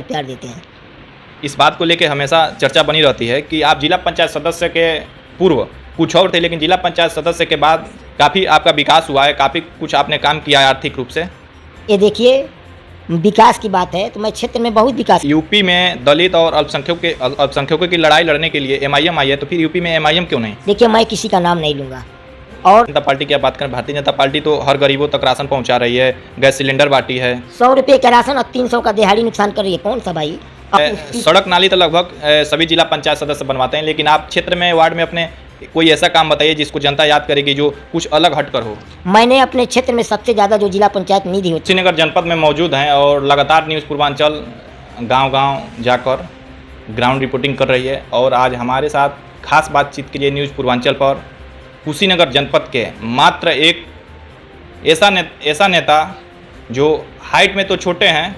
प्यार देते हैं। इस बात को लेकर हमेशा चर्चा बनी रहती है कि आप जिला पंचायत सदस्य के पूर्व कुछ और थे, लेकिन जिला पंचायत सदस्य के बाद काफ़ी आपका विकास हुआ है, काफ़ी कुछ आपने काम किया है आर्थिक रूप से। ये देखिए, विकास की बात है तो मैं क्षेत्र में बहुत विकास। यूपी में दलित और अल्पसंख्यकों की लड़ाई लड़ने के लिए एमआईएम आई है, तो फिर यूपी में एमआईएम क्यों नहीं? देखिए, मैं किसी का नाम नहीं लूँगा। और जनता पार्टी की आप बात करें, भारतीय जनता पार्टी तो हर गरीबों तक राशन पहुंचा रही है, गैस सिलेंडर बांटी है, 100 रुपये का राशन और 300 का दिहाड़ी नुकसान कर रही है। कौन सा भाई? सड़क नाली तो लगभग सभी जिला पंचायत सदस्य बनवाते हैं, लेकिन आप क्षेत्र में वार्ड में अपने कोई ऐसा काम बताइए जिसको जनता याद करेगी, जो कुछ अलग हटकर हो। मैंने अपने क्षेत्र में सबसे ज़्यादा जो जिला पंचायत निधि होती कुशीनगर जनपद में मौजूद हैं और लगातार न्यूज़ पूर्वांचल गांव-गांव जाकर ग्राउंड रिपोर्टिंग कर रही है। और आज हमारे साथ खास बातचीत के लिए न्यूज़ पूर्वांचल पर कुशीनगर जनपद के मात्र एक ऐसा नेता जो हाइट में तो छोटे हैं,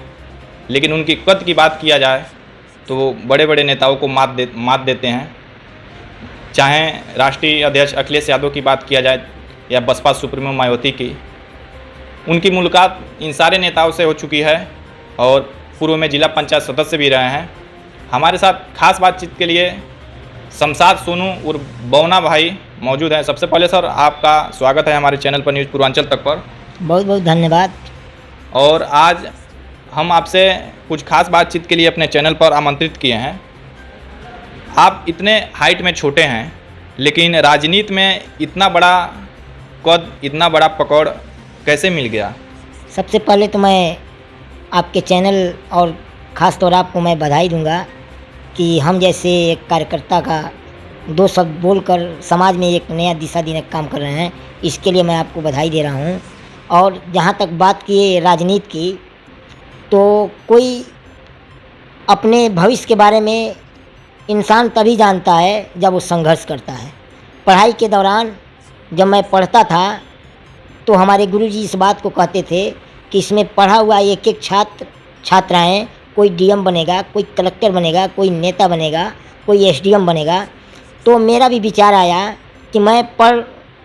लेकिन उनकी कद की बात किया जाए तो वो बड़े बड़े नेताओं को मात देते हैं। चाहे राष्ट्रीय अध्यक्ष अखिलेश यादव की बात किया जाए या बसपा सुप्रीमो मायावती की, उनकी मुलाकात इन सारे नेताओं से हो चुकी है और पूर्व में जिला पंचायत सदस्य भी रहे हैं। हमारे साथ खास बातचीत के लिए शमशाद सोनू और बौना भाई मौजूद हैं। सबसे पहले सर, आपका स्वागत है हमारे चैनल पर न्यूज़ पूर्वांचल तक पर। बहुत बहुत धन्यवाद। और आज हम आपसे कुछ खास बातचीत के लिए अपने चैनल पर आमंत्रित किए हैं। आप इतने हाइट में छोटे हैं, लेकिन राजनीति में इतना बड़ा कद, इतना बड़ा पकड़ कैसे मिल गया? सबसे पहले तो मैं आपके चैनल और ख़ास तौर आपको मैं बधाई दूंगा कि हम जैसे एक कार्यकर्ता का 2 शब्द बोलकर समाज में एक नया दिशा देने का काम कर रहे हैं, इसके लिए मैं आपको बधाई दे रहा हूं। और जहां तक बात की राजनीति की, तो कोई अपने भविष्य के बारे में इंसान तभी जानता है जब वो संघर्ष करता है। पढ़ाई के दौरान जब मैं पढ़ता था तो हमारे गुरुजी इस बात को कहते थे कि इसमें पढ़ा हुआ एक एक छात्राएँ, कोई डीएम बनेगा, कोई कलेक्टर बनेगा, कोई नेता बनेगा, कोई एसडीएम बनेगा। तो मेरा भी विचार आया कि मैं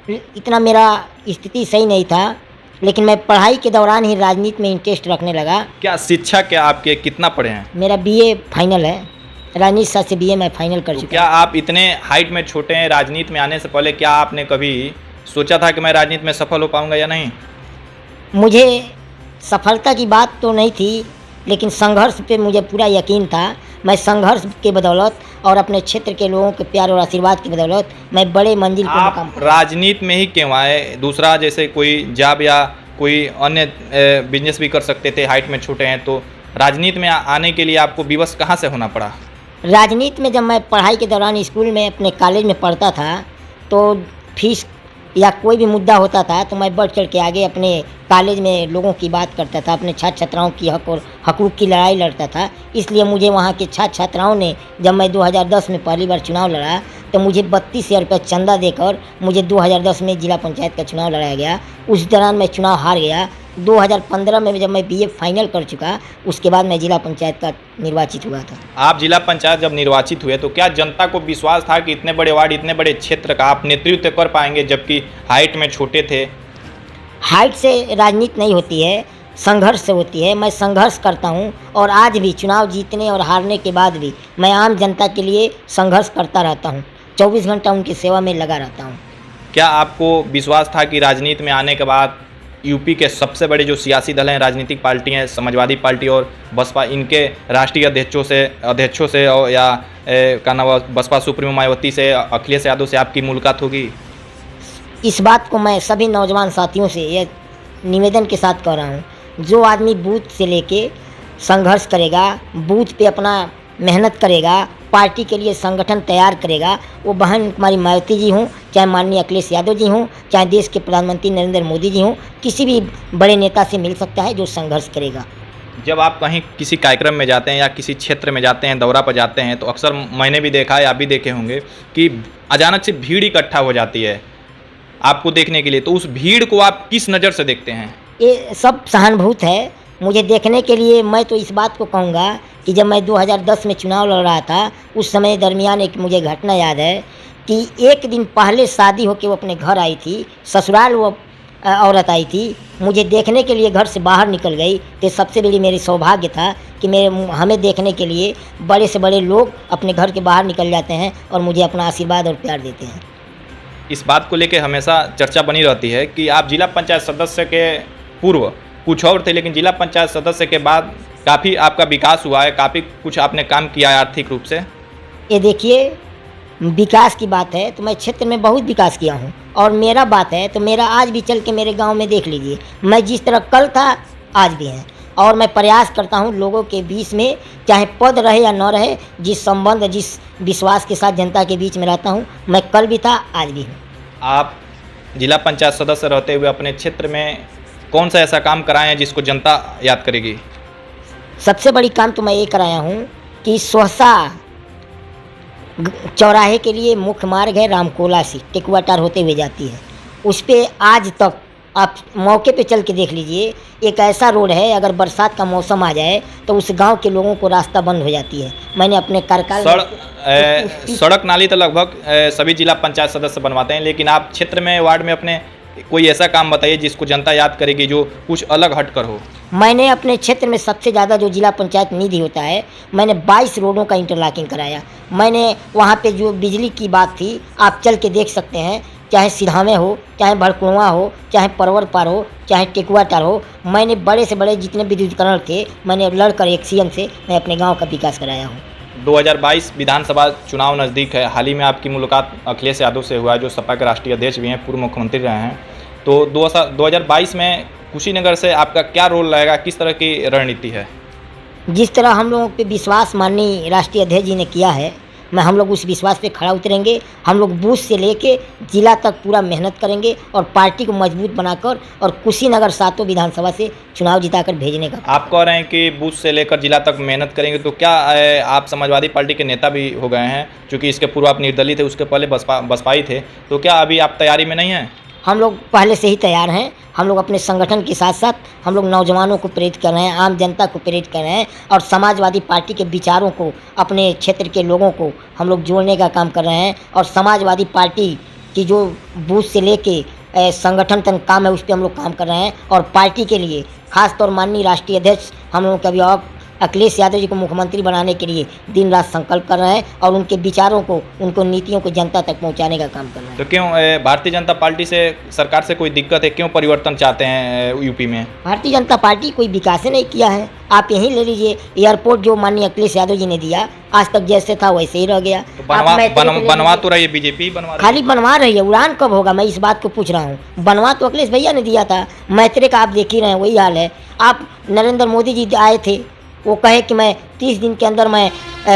इतना मेरा स्थिति सही नहीं था, लेकिन मैं पढ़ाई के दौरान ही राजनीति में इंटरेस्ट रखने लगा। क्या शिक्षा क्या आपके कितना पढ़े हैं? मेरा बीए फाइनल है, राजनीति शास्त्र से बीए मैं फाइनल कर चुका। क्या आप इतने हाइट में छोटे हैं, राजनीति में आने से पहले क्या आपने कभी सोचा था कि मैं राजनीति में सफल हो पाऊंगा या नहीं? मुझे सफलता की बात तो नहीं थी, लेकिन संघर्ष पे मुझे पूरा यकीन था। मैं संघर्ष के बदौलत और अपने क्षेत्र के लोगों के प्यार और आशीर्वाद की बदौलत मैं बड़े मंजिल पर मुकाम पर। राजनीति में ही क्यों आए? दूसरा जैसे कोई जॉब या कोई अन्य बिजनेस भी कर सकते थे, हाइट में छोटे हैं, तो राजनीति में आने के लिए आपको विवश कहाँ से होना पड़ा? राजनीति में जब मैं पढ़ाई के दौरान स्कूल में अपने कॉलेज में पढ़ता था, तो फीस या कोई भी मुद्दा होता था तो मैं बढ़ चढ़ के आगे अपने कॉलेज में लोगों की बात करता था, अपने छात्र छात्राओं की हक और हकूक़ की लड़ाई लड़ता था। इसलिए मुझे वहाँ के छात्र छात्राओं ने, जब मैं 2010 में पहली बार चुनाव लड़ा, तो मुझे 32,000 रुपये चंदा देकर मुझे 2010 में जिला पंचायत का चुनाव लड़ाया गया। उस दौरान मैं चुनाव हार गया। 2015 में जब मैं बीए फाइनल कर चुका, उसके बाद मैं जिला पंचायत का निर्वाचित हुआ था। आप जिला पंचायत जब निर्वाचित हुए तो क्या जनता को विश्वास था कि इतने बड़े वार्ड, इतने बड़े क्षेत्र का आप नेतृत्व कर पाएंगे, जबकि हाइट में छोटे थे? हाइट से राजनीति नहीं होती है, संघर्ष से होती है। मैं संघर्ष करता हूं और आज भी चुनाव जीतने और हारने के बाद भी मैं आम जनता के लिए संघर्ष करता रहता हूं। 24 घंटा उनकी सेवा में लगा रहता हूं। क्या आपको विश्वास था कि राजनीति में आने के बाद यूपी के सबसे बड़े जो सियासी दल हैं, राजनीतिक पार्टी हैं, समाजवादी पार्टी और बसपा, इनके राष्ट्रीय अध्यक्षों से और या का नाम बसपा सुप्रीमो मायावती से, अखिलेश यादव से आपकी मुलाकात होगी? इस बात को मैं सभी नौजवान साथियों से यह निवेदन के साथ कह रहा हूँ, जो आदमी बूथ से लेके संघर्ष करेगा, बूथ पे अपना मेहनत करेगा, पार्टी के लिए संगठन तैयार करेगा, वो बहन कुमारी मायावती जी हों, चाहे माननीय अखिलेश यादव जी हों, चाहे देश के प्रधानमंत्री नरेंद्र मोदी जी हों, किसी भी बड़े नेता से मिल सकता है जो संघर्ष करेगा। जब आप कहीं किसी कार्यक्रम में जाते हैं या किसी क्षेत्र में जाते हैं, दौरा पर जाते हैं, तो अक्सर मैंने भी देखा है, आप भी देखे होंगे कि अचानक से भीड़ इकट्ठा हो जाती है आपको देखने के लिए। तो उस भीड़ को आप किस नज़र से देखते हैं? ये सब सहानुभूत है मुझे देखने के लिए। मैं तो इस बात को कहूँगा कि जब मैं 2010 में चुनाव लड़ रहा था, उस समय दरमियान एक मुझे घटना याद है कि एक दिन पहले शादी होकर वो अपने घर आई थी, ससुराल वो औरत आई थी, मुझे देखने के लिए घर से बाहर निकल गई। तो सबसे बड़ी मेरी सौभाग्य था कि हमें देखने के लिए बड़े से बड़े लोग अपने घर के बाहर निकल जाते हैं और मुझे अपना आशीर्वाद और प्यार देते हैं। इस बात को लेकर हमेशा चर्चा बनी रहती है कि आप जिला पंचायत सदस्य के पूर्व कुछ और थे, लेकिन जिला पंचायत सदस्य के बाद काफ़ी आपका विकास हुआ है, काफ़ी कुछ आपने काम किया है आर्थिक रूप से। ये देखिए, विकास की बात है तो मैं क्षेत्र में बहुत विकास किया हूँ, और मेरा बात है तो मेरा आज भी चल के मेरे गांव में देख लीजिए, मैं जिस तरह कल था आज भी हैं। और मैं प्रयास करता हूँ लोगों के बीच में, चाहे पद रहे या न रहे, जिस संबंध जिस विश्वास के साथ जनता के बीच में रहता हूँ, मैं कल भी था आज भी हूँ। आप जिला पंचायत सदस्य रहते हुए अपने क्षेत्र में कौन सा ऐसा काम कराए हैं जिसको जनता याद करेगी? सबसे बड़ी काम तो मैं ये कराया हूँ कि सोहसा चौराहे के लिए मुख्य मार्ग है, रामकोला से टेकुआटार होते हुए जाती है, उस पर आज तक आप मौके पे चल के देख लीजिए, एक ऐसा रोड है, अगर बरसात का मौसम आ जाए तो उस गांव के लोगों को रास्ता बंद हो जाती है। मैंने अपने कार्यकाल सड़क नाली तो लगभग सभी जिला पंचायत सदस्य बनवाते हैं, लेकिन आप क्षेत्र में वार्ड में अपने कोई ऐसा काम बताइए जिसको जनता याद करेगी, जो कुछ अलग हटकर हो। मैंने अपने क्षेत्र में सबसे ज़्यादा जो जिला पंचायत निधि होता है, मैंने 22 रोडों का इंटरलॉकिंग कराया। मैंने वहाँ पे जो बिजली की बात थी, आप चल के देख सकते हैं, चाहे सिधामे हो, चाहे भड़कुआ हो, चाहे परवर पार हो, चाहे टेकुआटार हो, मैंने बड़े से बड़े जितने विद्युतीकरण थे, मैंने लड़कर एक सीएम से मैं अपने गाँव का विकास कराया हूँ। 2022 विधानसभा चुनाव नज़दीक है। हाल ही में आपकी मुलाकात अखिलेश यादव से हुआ है, जो सपा के राष्ट्रीय अध्यक्ष भी हैं, पूर्व मुख्यमंत्री रहे हैं। तो 2022 में कुशीनगर से आपका क्या रोल रहेगा, किस तरह की रणनीति है? जिस तरह हम लोगों पे विश्वास माननीय राष्ट्रीय अध्यक्ष जी ने किया है, हम लोग उस विश्वास पे खड़ा उतरेंगे। हम लोग बूथ से लेके जिला तक पूरा मेहनत करेंगे और पार्टी को मजबूत बनाकर और कुशीनगर 7 विधानसभा से चुनाव जिताकर भेजने का। आप कह रहे हैं कि बूथ से लेकर जिला तक मेहनत करेंगे, तो क्या आप समाजवादी पार्टी के नेता भी हो गए हैं? क्योंकि इसके पूर्व आप निर्दलीय थे, उसके पहले बसपाई थे, तो क्या अभी आप तैयारी में नहीं हैं? हम लोग पहले से ही तैयार हैं। हम लोग अपने संगठन के साथ साथ हम लोग नौजवानों को प्रेरित कर रहे हैं, आम जनता को प्रेरित कर रहे हैं, और समाजवादी पार्टी के विचारों को अपने क्षेत्र के लोगों को हम लोग जोड़ने का काम कर रहे हैं। और समाजवादी पार्टी की जो बूथ से लेके संगठन तक काम है, उस पर हम लोग काम कर रहे हैं। और पार्टी के लिए खासतौर माननीय राष्ट्रीय अध्यक्ष हम लोगों के अभिभावक अखिलेश यादव जी को मुख्यमंत्री बनाने के लिए दिन रात संकल्प कर रहे हैं, और उनके विचारों को, उनको नीतियों को जनता तक पहुंचाने का काम कर रहे हैं। तो क्यों भारतीय जनता पार्टी से सरकार से कोई दिक्कत है? क्यों परिवर्तन चाहते हैं यूपी में? भारतीय जनता पार्टी कोई विकास नहीं किया है। आप यहीं ले लीजिए, एयरपोर्ट जो माननीय अखिलेश यादव जी ने दिया, आज तक जैसे था वैसे ही रह गया। तो बनवा तो रही है, बीजेपी खाली बनवा रही है, उड़ान कब होगा, मैं इस बात को पूछ रहा हूँ। बनवा तो अखिलेश भैया ने दिया था, मैत्रे का आप देख ही रहे हैं, वही हाल है। आप नरेंद्र मोदी जी आए थे, वो कहे कि मैं 30 दिन के अंदर मैं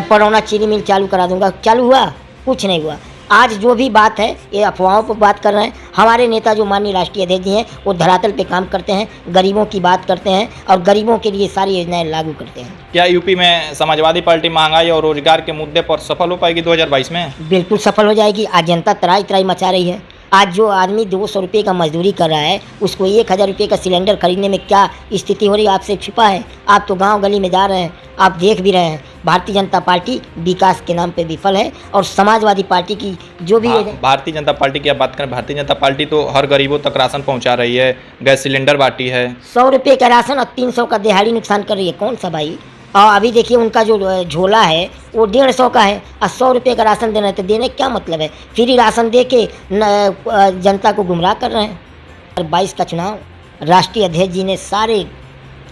पड़ौना चीनी मिल चालू करा दूंगा, चालू हुआ? कुछ नहीं हुआ। आज जो भी बात है, ये अफवाहों पर बात कर रहे हैं। हमारे नेता जो माननीय राष्ट्रीय अध्यक्ष जी हैं, वो धरातल पे काम करते हैं, गरीबों की बात करते हैं और गरीबों के लिए सारी योजनाएं लागू करते हैं। क्या यूपी में समाजवादी पार्टी महंगाई और रोजगार के मुद्दे पर सफल हो पाएगी 2022 में? बिल्कुल सफल हो जाएगी। आज जनता त्राही त्राही मचा रही है। आज जो आदमी 200 रुपये का मजदूरी कर रहा है, उसको 1000 रुपये का सिलेंडर खरीदने में क्या स्थिति हो रही है, आपसे छिपा है? आप तो गांव गली में जा रहे हैं, आप देख भी रहे हैं। भारतीय जनता पार्टी विकास के नाम पे विफल है, और समाजवादी पार्टी की जो भी भारतीय जनता पार्टी की आप बात करें, भारतीय जनता पार्टी तो हर गरीबों तक राशन पहुंचा रही है, गैस सिलेंडर बांटी है। 100 रुपये का राशन और 300 का दिहाड़ी नुकसान कर रही है। कौन सा भाई? और अभी देखिए उनका जो झोला है वो 150 का है, और 100 रुपये का राशन देना है, तो देने क्या मतलब है? फ्री राशन दे के जनता को गुमराह कर रहे हैं। 22 का चुनाव, राष्ट्रीय अध्यक्ष जी ने सारे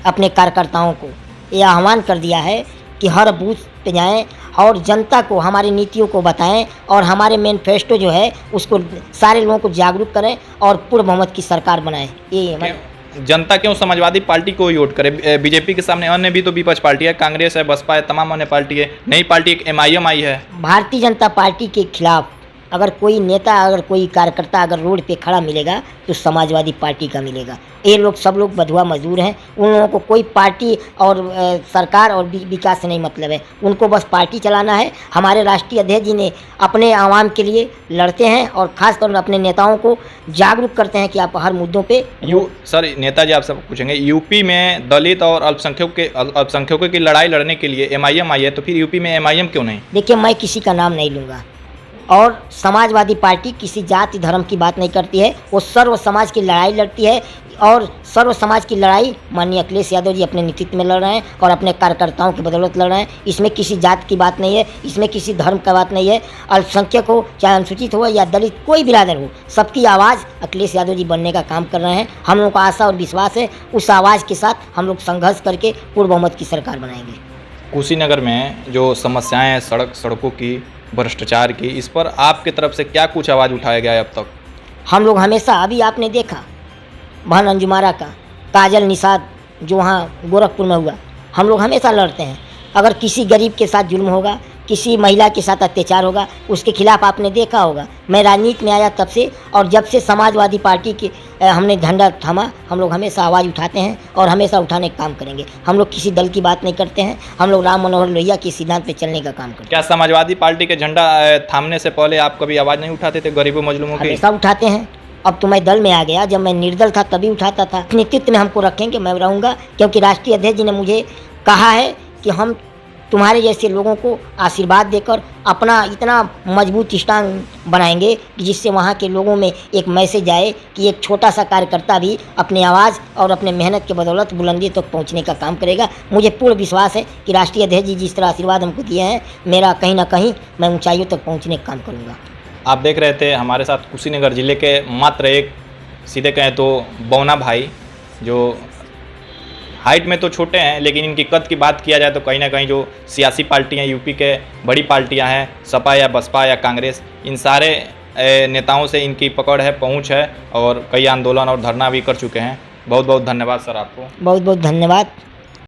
अपने कार्यकर्ताओं को यह आह्वान कर दिया है कि हर बूथ पे जाएं और जनता को हमारी नीतियों को बताएं, और हमारे मैनिफेस्टो जो है उसको सारे लोगों को जागरूक करें और पूर्ण बहुमत की सरकार बनाएं। ये हमारे जनता क्यों समाजवादी पार्टी को वोट करे? बीजेपी के सामने अन्य भी तो विपक्ष पार्टी है, कांग्रेस है, बसपा है, तमाम अन्य पार्टी है, नई पार्टी एक MIM आई है। भारतीय जनता पार्टी के खिलाफ अगर कोई नेता, अगर कोई कार्यकर्ता अगर रोड पे खड़ा मिलेगा तो समाजवादी पार्टी का मिलेगा। ये लोग सब लोग बधुआ मजदूर हैं, उन लोगों को कोई पार्टी और सरकार और विकास से नहीं मतलब है, उनको बस पार्टी चलाना है। हमारे राष्ट्रीय अध्यक्ष जी ने अपने आवाम के लिए लड़ते हैं और खासतौर पर अपने नेताओं को जागरूक करते हैं कि आप हर मुद्दों पे सर नेताजी आप सब पूछेंगे, यूपी में दलित और अल्पसंख्यकों की लड़ाई लड़ने के लिए MIM आई है, तो फिर यूपी में MIM क्यों नहीं? देखिए, मैं किसी का नाम नहीं लूँगा, और समाजवादी पार्टी किसी जाति धर्म की बात नहीं करती है, वो सर्व समाज की लड़ाई लड़ती है। और सर्व समाज की लड़ाई माननीय अखिलेश यादव जी अपने नेतृत्व में लड़ रहे हैं और अपने कार्यकर्ताओं की बदौलत लड़ रहे हैं। इसमें किसी जात की बात नहीं है, इसमें किसी धर्म का बात नहीं है। अल्पसंख्यक हो चाहे अनुसूचित हो या दलित, कोई बिरादर हो, सबकी आवाज़ अखिलेश यादव जी बनने का काम कर रहे हैं। हम लोगों को आशा और विश्वास है उस आवाज़ के साथ हम लोग संघर्ष करके पूर्ण बहुमत की सरकार बनाएंगे। कुशीनगर में जो समस्याएं हैं सड़कों की, भ्रष्टाचार की, इस पर आपकी तरफ से क्या कुछ आवाज़ उठाया गया है अब तक? हम लोग हमेशा, अभी आपने देखा बहन अंजुमारा का काजल निषाद जो वहाँ गोरखपुर में हुआ, हम लोग हमेशा लड़ते हैं। अगर किसी गरीब के साथ जुल्म होगा, किसी महिला के साथ अत्याचार होगा, उसके खिलाफ आपने देखा होगा। मैं राजनीति में आया तब से, और जब से समाजवादी पार्टी की हमने झंडा थामा, हम लोग हमेशा आवाज़ उठाते हैं और हमेशा उठाने का काम करेंगे। हम लोग किसी दल की बात नहीं करते हैं, हम लोग राम मनोहर लोहिया के सिद्धांत पे चलने का काम करते हैं। क्या समाजवादी पार्टी के झंडा थामने से पहले आप कभी आवाज़ नहीं उठाते थे गरीबों मजलूमों की? हमेशा उठाते हैं। अब तो मैं दल में आ गया, जब मैं निर्दल था तभी उठाता था। नेतृत्व में हमको रखेंगे, मैं रहूँगा, क्योंकि राष्ट्रीय अध्यक्ष जी ने मुझे कहा है कि हम तुम्हारे जैसे लोगों को आशीर्वाद देकर अपना इतना मजबूत स्टांग बनाएंगे कि जिससे वहाँ के लोगों में एक मैसेज आए कि एक छोटा सा कार्यकर्ता भी अपनी आवाज़ और अपने मेहनत के बदौलत बुलंदी तक पहुँचने का काम करेगा। मुझे पूर्ण विश्वास है कि राष्ट्रीय अध्यक्ष जी जिस तरह आशीर्वाद हमको दिए हैं, मेरा कहीं ना कहीं मैं ऊंचाइयों तक पहुँचने का काम करूँगा। आप देख रहे थे हमारे साथ कुशीनगर जिले के मात्र एक, सीधे कहें तो बौना भाई, जो हाइट में तो छोटे हैं, लेकिन इनकी कद की बात किया जाए तो कहीं ना कहीं जो सियासी पार्टियां यूपी के बड़ी पार्टियां हैं, सपा या बसपा या कांग्रेस, इन सारे नेताओं से इनकी पकड़ है, पहुंच है, और कई आंदोलन और धरना भी कर चुके हैं। बहुत बहुत धन्यवाद सर आपको। बहुत बहुत धन्यवाद।